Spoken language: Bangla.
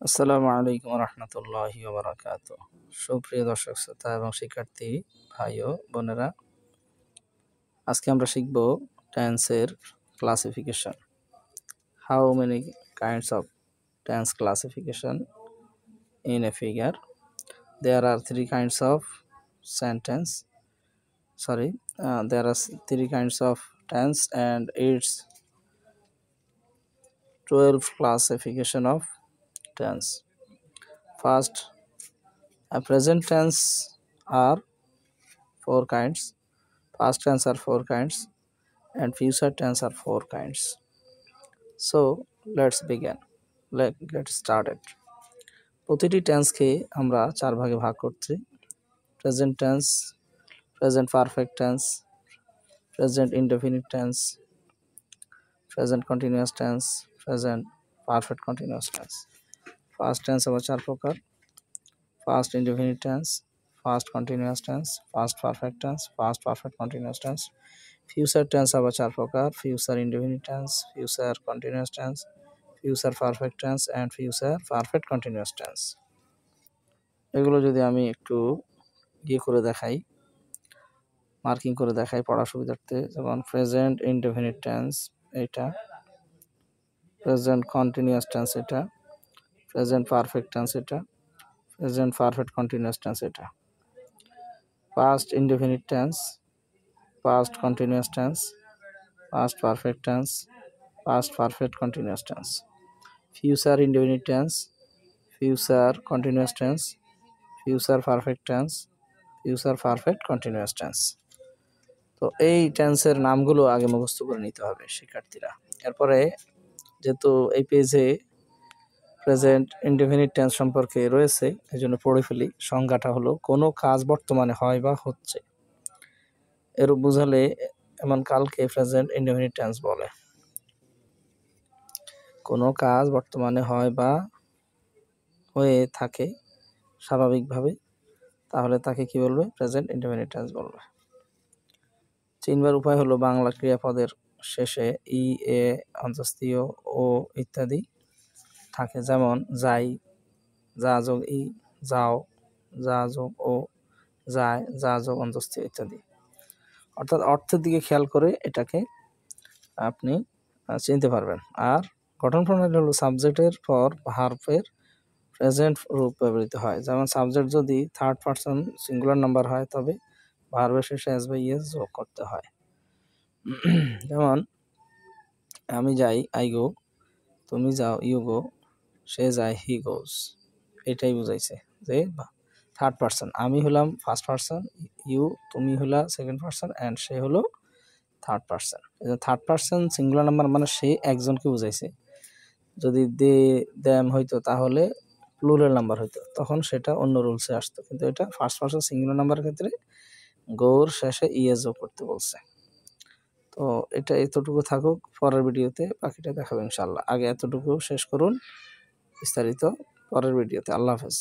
আসসালামু আলাইকুম রহমতুল্লাহি ওয়া বারাকাতুহু। সুপ্রিয় দর্শক শ্রোতা এবং শিক্ষার্থী ভাই ও বোনেরা, আজকে আমরা শিখব টেন্সের classification. How many kinds of tense classification in a figure? There are three kinds of sentence. There are three kinds of tense and its 12 classification of tense. First, a present tense are four kinds, past tense are four kinds, and future tense are four kinds. So let's begin. Let's get started. প্রতিটি টেন্সকে আমরা চার ভাগে ভাগ করছি: present tense, present perfect tense, present indefinite tense, present continuous tense, present perfect continuous tense. First tense আবার চার প্রকার: first indefinite tense, first continuous tense, first perfect tense, first perfect continuous tense. Future tense আবার চার প্রকার: future indefinite tense, future continuous tense, future perfect tense and future perfect continuous tense. এগুলো যদি আমি একটু করে দেখাই, মার্কিং করে দেখাই পড়ার সুবিধার্থে, যেমন প্রেজেন্ট ইনডেফিনিট টেন্স এটা, প্রেজেন্ট কন্টিনিউয়াস টেন্স এটা, প্রেজেন্ট পারফেক্ট টেন্স এটা, প্রেজেন্ট পারফেক্ট কন্টিনিউয়াস টেন্স এটা। Past indefinite tense, past continuous tense, past perfect tense, past perfect continuous tense. Future indefinite tense, future continuous tense, future perfect tense, future perfect continuous tense. তো এই টেন্সের নামগুলো আগে মুখস্থ করে নিতে হবে শিক্ষার্থীরা। এরপরে যেহেতু এই পেজে প্রেজেন্ট ইনডেফিনিট টেন্স সম্পর্কে রয়েছে, এই জন্য পড়ে ফেলি। সংজ্ঞাটা হলো কোনো কাজ বর্তমানে হয় বা হচ্ছে, এরূপ বোঝালে এমন কালকে প্রেজেন্ট ইনডেফিনিট টেন্স বলে। কোনো কাজ বর্তমানে হয় বা হয়ে থাকে স্বাভাবিকভাবে, তাহলে তাকে কি বলবে? প্রেজেন্ট ইনডেফিনিট টেন্স বলবে। চিনবার উপায় হলো বাংলা ক্রিয়াপদের শেষে ই, এ, অন্তস্তীয়, ও ইত্যাদি থাকে, যেমন যাই, যা যোগ ই, যাও, যা যোগ ও, যায়, যা যোগ অন্তস্তীয় ইত্যাদি। অর্থাৎ অর্থের দিকে খেয়াল করে এটাকে আপনি চিনতে পারবেন। আর গঠন প্রণালী হলো সাবজেক্টের পর ভার্বের প্রেজেন্ট রূপ ব্যবহৃত হয়। যেমন সাবজেক্ট যদি থার্ড পারসন সিঙ্গুলার নাম্বার হয়, তবে ভার্বের শেষে এস বা ইএস যোগ করতে হয়। যেমন আমি যাই, আই গো, তুমি যাও, ইউ গো, সে যায়, হি গোজ। এটাই বুঝাইছে যে থার্ড পারসন। আমি হলাম ফার্স্ট পারসন, ইউ তুমি হলা সেকেন্ড পারসন, অ্যান্ড সে হলো third person. Third person singular number মানে সে একজনকে বুঝাইছে। যদি দে, দ্যাম হইতো তাহলে প্লুরাল নাম্বার হইতো, তখন সেটা অন্য রুলসে আসতো। কিন্তু এটা ফার্স্ট পারসন সিঙ্গুলার নাম্বারের ক্ষেত্রে গোর শেষে ইএস যোগ করতে বলছে। তো এটা এতটুকু থাকুক, পরের ভিডিওতে বাকিটা দেখাবো ইনশাল্লাহ। আগে এতটুকু শেষ করুন, বিস্তারিত পরের ভিডিওতে। আল্লাহ হাফেজ।